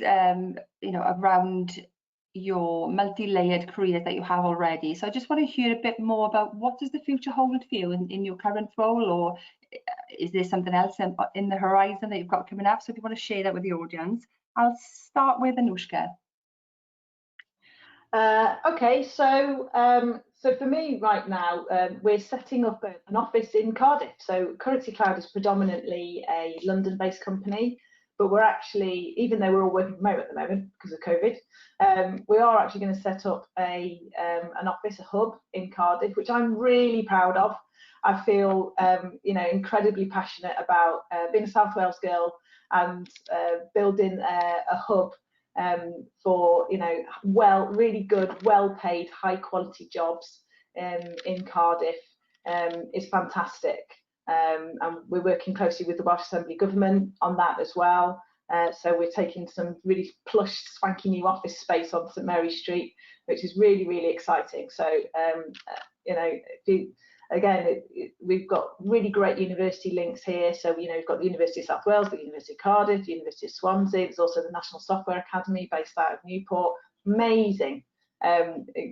around your multi-layered careers that you have already. So I just want to hear a bit more about what does the future hold for you in your current role, or is there something else in the horizon that you've got coming up? So if you want to share that with the audience, I'll start with Anushka. Okay, so for me right now, we're setting up an office in Cardiff. So Currency Cloud is predominantly a London-based company, but we're actually, even though we're all working from home at the moment because of COVID, we are actually going to set up an office, a hub in Cardiff, which I'm really proud of. I feel, incredibly passionate about being a South Wales girl and building a hub for really good, well-paid, high-quality jobs in Cardiff is fantastic. And we're working closely with the Welsh Assembly Government on that as well. So we're taking some really plush, swanky new office space on St Mary Street, which is really, really exciting. So, we've got really great university links here. So, we've got the University of South Wales, the University of Cardiff, the University of Swansea. There's also the National Software Academy based out of Newport. Amazing,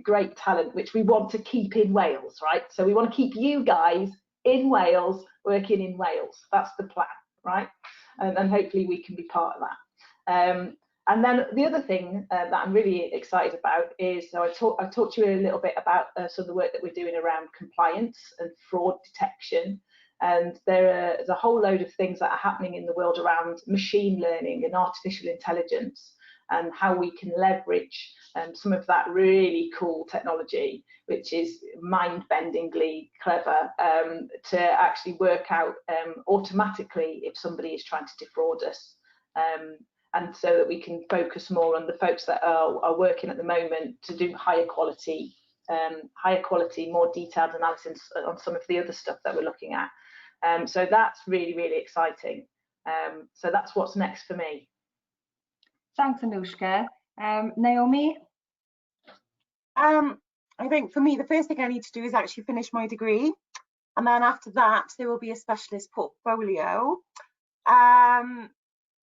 great talent, which we want to keep in Wales, right? So we want to keep you guys in Wales, working in Wales. That's the plan, right? And hopefully we can be part of that. And then the other thing that I'm really excited about is, so I talked to you a little bit about some of the work that we're doing around compliance and fraud detection. And there's a whole load of things that are happening in the world around machine learning and artificial intelligence, and how we can leverage some of that really cool technology, which is mind-bendingly clever, to actually work out automatically if somebody is trying to defraud us. And so that we can focus more on the folks that are working at the moment to do higher quality, more detailed analysis on some of the other stuff that we're looking at. So that's really, really exciting. So that's what's next for me. Thanks, Anushka. Naomi? I think for me, the first thing I need to do is actually finish my degree. And then after that, there will be a specialist portfolio.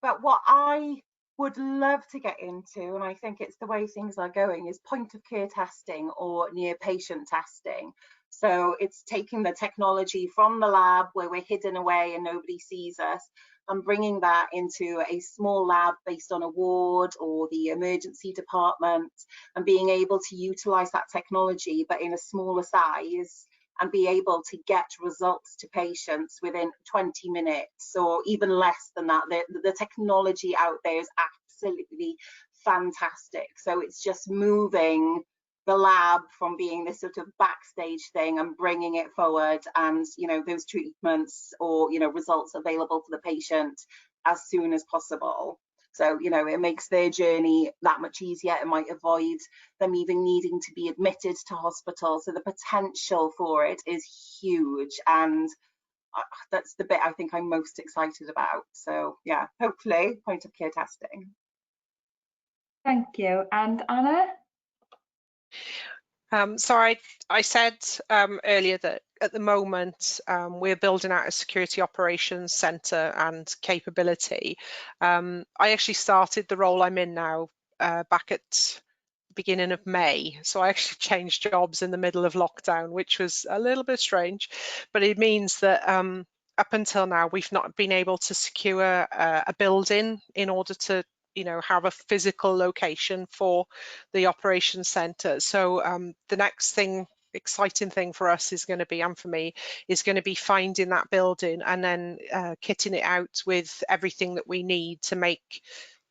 But what I would love to get into, and I think it's the way things are going, is point of care testing or near patient testing. So it's taking the technology from the lab where we're hidden away and nobody sees us, and bringing that into a small lab based on a ward or the emergency department, and being able to utilize that technology but in a smaller size, and be able to get results to patients within 20 minutes or even less than that. The technology out there is absolutely fantastic. So it's just moving the lab from being this sort of backstage thing and bringing it forward, and those treatments or results available for the patient as soon as possible. So, it makes their journey that much easier. It might avoid them even needing to be admitted to hospital. So the potential for it is huge. And that's the bit I think I'm most excited about. So yeah, hopefully point of care testing. Thank you. And Anna? So I said earlier that at the moment we're building out a security operations centre and capability. I actually started the role I'm in now back at the beginning of May. So I actually changed jobs in the middle of lockdown, which was a little bit strange, but it means that up until now we've not been able to secure a building in order to have a physical location for the operations centre. So the next exciting thing for us is going to be, and for me, is going to be finding that building and then kitting it out with everything that we need to make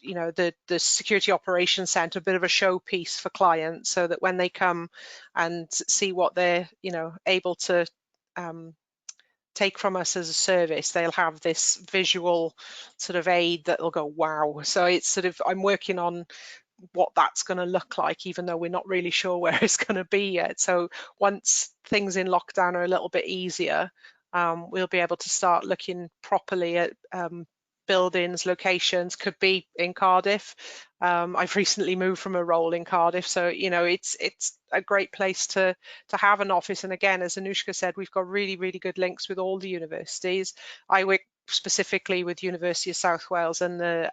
the security operations centre a bit of a showpiece for clients, so that when they come and see what they're able to take from us as a service, they'll have this visual sort of aid that will go, wow. So it's sort of, I'm working on what that's going to look like, even though we're not really sure where it's going to be yet. So once things in lockdown are a little bit easier, we'll be able to start looking properly at buildings, locations, could be in Cardiff. I've recently moved from a role in Cardiff, so you know it's a great place to have an office. And again, as Anushka said, we've got really, really good links with all the universities. I work specifically with University of South Wales and the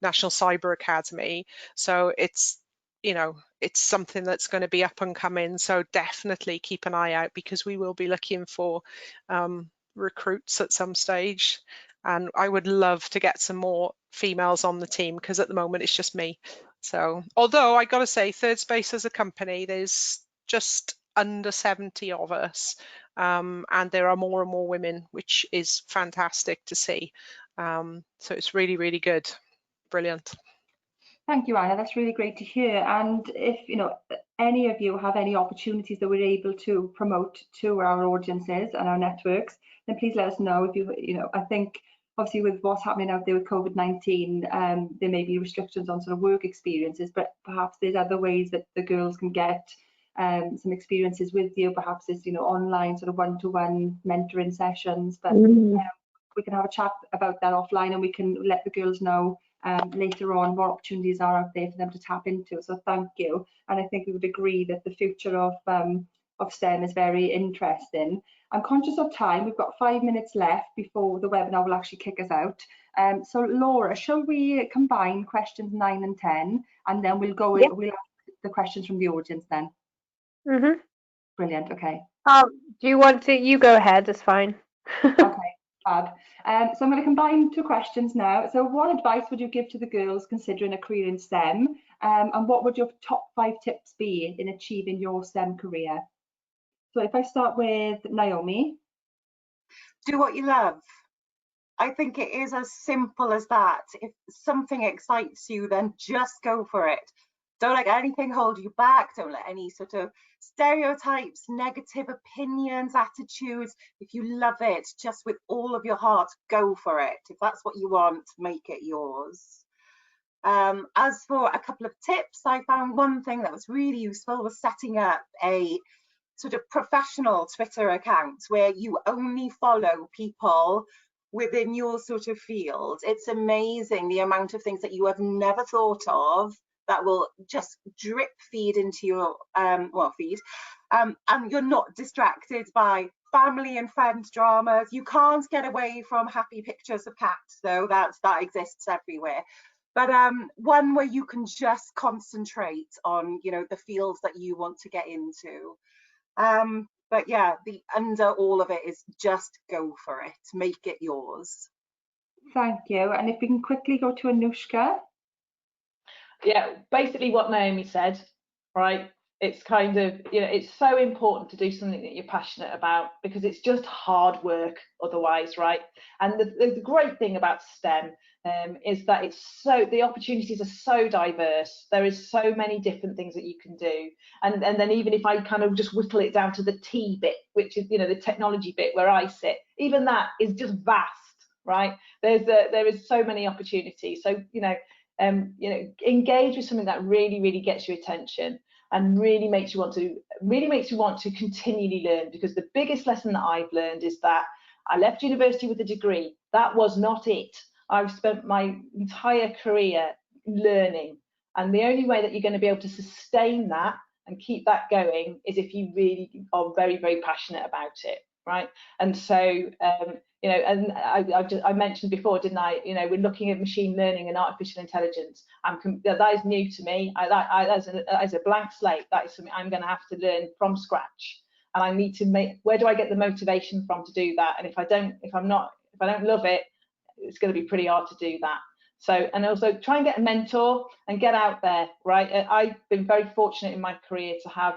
National Cyber Academy, so it's, you know, it's something that's going to be up and coming. So definitely keep an eye out, because we will be looking for recruits at some stage. And I would love to get some more females on the team, because at the moment it's just me. So, although I got to say, Third Space as a company, there's just under 70 of us, and there are more and more women, which is fantastic to see. So it's really, really good. Brilliant. Thank you, Anna. That's really great to hear. And if any of you have any opportunities that we're able to promote to our audiences and our networks, then please let us know. If I think obviously with what's happening out there with COVID-19, there may be restrictions on sort of work experiences, but perhaps there's other ways that the girls can get some experiences with you. Perhaps there's online sort of one-to-one mentoring sessions, but we can have a chat about that offline, and we can let the girls know later on what opportunities are out there for them to tap into. So thank you. And I think we would agree that the future of STEM is very interesting. I'm conscious of time. We've got 5 minutes left before the webinar will actually kick us out. So Laura, shall we combine questions 9 and 10, and then we'll go with, we'll ask the questions from the audience then? Brilliant. Okay. Do you want to? You go ahead. It's fine. Okay. Fab. So I'm going to combine 2 questions now. So what advice would you give to the girls considering a career in STEM? And what would your top 5 tips be in achieving your STEM career? So if I start with Naomi. Do what you love. I think it is as simple as that. If something excites you, then just go for it. Don't let anything hold you back. Don't let any sort of stereotypes, negative opinions, attitudes. If you love it, just with all of your heart, go for it. If that's what you want, make it yours. As for a couple of tips, I found one thing that was really useful was setting up a sort of professional Twitter account where you only follow people within your sort of field. It's amazing the amount of things that you have never thought of that will just drip feed into your feed, and you're not distracted by family and friends dramas. You can't get away from happy pictures of cats, though that exists everywhere. But one where you can just concentrate on the fields that you want to get into. But yeah, the under all of it is just go for it, make it yours. Thank you. And if we can quickly go to Anushka. Yeah, basically what Naomi said, right? It's kind of, it's so important to do something that you're passionate about, because it's just hard work otherwise, right? And the great thing about STEM is that the opportunities are so diverse. There is so many different things that you can do. And then even if I kind of just whittle it down to the T bit, which is, the technology bit where I sit, even that is just vast, right? There is so many opportunities. So, engage with something that really, really gets your attention and really makes you want to continually learn. Because the biggest lesson that I've learned is that I left university with a degree. That was not it. I've spent my entire career learning, and the only way that you're going to be able to sustain that and keep that going is if you really are very, very passionate about it, right? And so and I mentioned before, didn't I? We're looking at machine learning and artificial intelligence. That is new to me. As a blank slate, that is something I'm going to have to learn from scratch. And I need to where do I get the motivation from to do that? And if I don't love it, it's going to be pretty hard to do that. So, and also try and get a mentor and get out there, right? I've been very fortunate in my career to have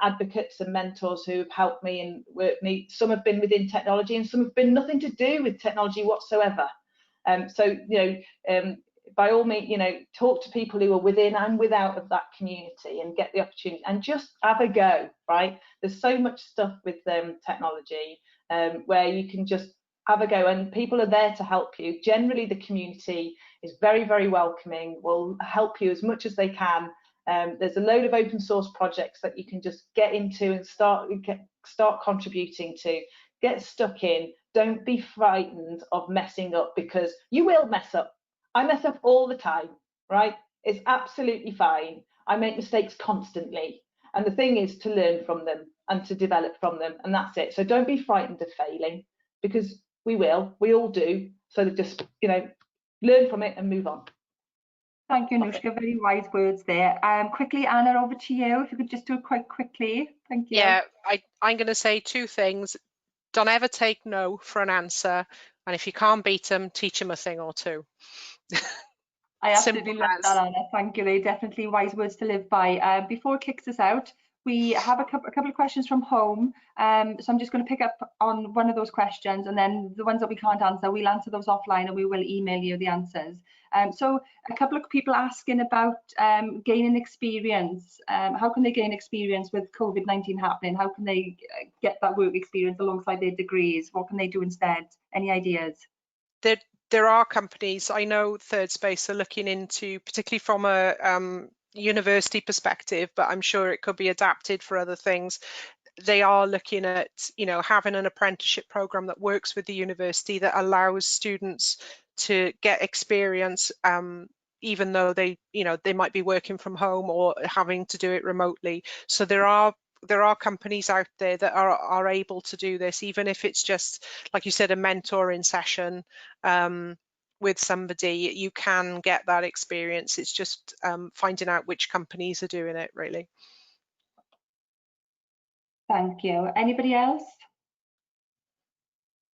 advocates and mentors who have helped me and worked me. Some have been within technology, and some have been nothing to do with technology whatsoever. So, by all means, talk to people who are within and without of that community and get the opportunity and just have a go, right? There's so much stuff with technology where you can just have a go, and people are there to help you. Generally, the community is very, very welcoming, will help you as much as they can. There's a load of open source projects that you can just get into and start contributing to. Get stuck in, don't be frightened of messing up, because you will mess up. I mess up all the time, right? It's absolutely fine. I make mistakes constantly. And the thing is to learn from them and to develop from them. And that's it. So don't be frightened of failing, because we all do. So just, learn from it and move on. Thank you, Anushka. Very wise words there. Quickly, Anna, over to you. If you could just do it quite quickly. Thank you. Yeah, I'm going to say two things. Don't ever take no for an answer. And if you can't beat them, teach them a thing or two. I absolutely love that, Anna. Thank you. They're definitely wise words to live by. Before it kicks us out, we have a couple of questions from home. So I'm just going to pick up on one of those questions, and then the ones that we can't answer, we'll answer those offline and we will email you the answers. So a couple of people asking about gaining experience. How can they gain experience with COVID-19 happening? How can they get that work experience alongside their degrees? What can they do instead? Any ideas? There are companies, I know Third Space are looking into, particularly from a university perspective, but I'm sure it could be adapted for other things. They are looking at, having an apprenticeship program that works with the university that allows students to get experience, even though they might be working from home or having to do it remotely. So there are companies out there that are able to do this, even if it's just, like you said, a mentoring session with somebody. You can get that experience. It's just finding out which companies are doing it, really. Thank you. Anybody else?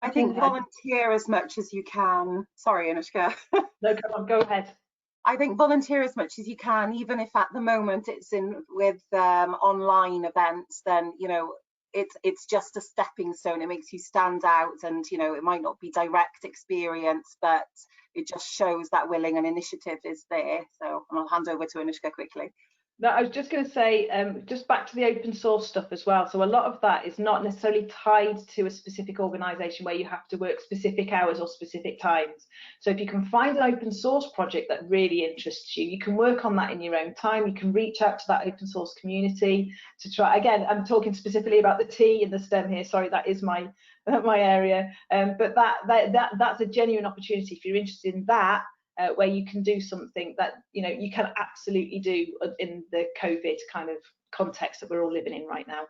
I think volunteer as much as you can. Sorry, Anushka. No, come on, go ahead. I think volunteer as much as you can, even if at the moment it's with online events, then, it's just a stepping stone. It makes you stand out, and, it might not be direct experience, but it just shows that willing and initiative is there. So I'll hand over to Anushka quickly. No, I was just going to say, just back to the open source stuff as well. So a lot of that is not necessarily tied to a specific organisation where you have to work specific hours or specific times. So if you can find an open source project that really interests you, you can work on that in your own time. You can reach out to that open source community to try. Again, I'm talking specifically about the T in the STEM here. Sorry, that is my area. But that's a genuine opportunity if you're interested in that. Where you can do something that you can absolutely do in the COVID kind of context that we're all living in right now.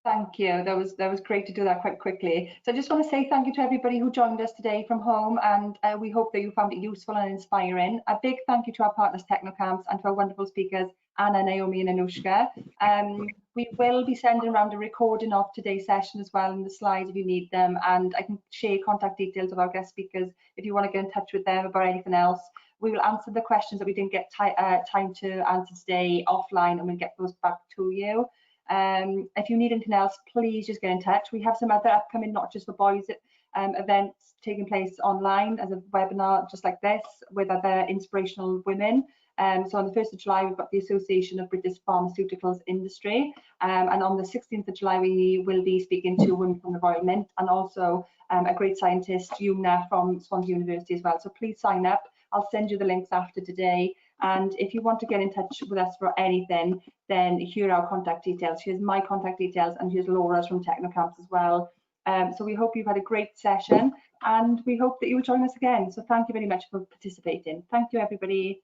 Thank you. That was great to do that quite quickly. So I just want to say thank you to everybody who joined us today from home, and we hope that you found it useful and inspiring. A big thank you to our partners Technocamps and to our wonderful speakers Anna, Naomi and Anushka. We will be sending around a recording of today's session as well, and the slides if you need them, and I can share contact details of our guest speakers if you want to get in touch with them about anything else. We will answer the questions that we didn't get time to answer today offline, and we'll get those back to you. If you need anything else, please just get in touch. We have some other upcoming Not Just for Boys events taking place online as a webinar just like this with other inspirational women. So on the 1st of July, we've got the Association of British Pharmaceuticals Industry, and on the 16th of July, we will be speaking to a woman from the Royal Mint and also a great scientist, Yumna from Swansea University as well. So please sign up. I'll send you the links after today. And if you want to get in touch with us for anything, then here are our contact details. Here's my contact details, and here's Laura's from Technocamps as well. So we hope you've had a great session, and we hope that you will join us again. So thank you very much for participating. Thank you, everybody.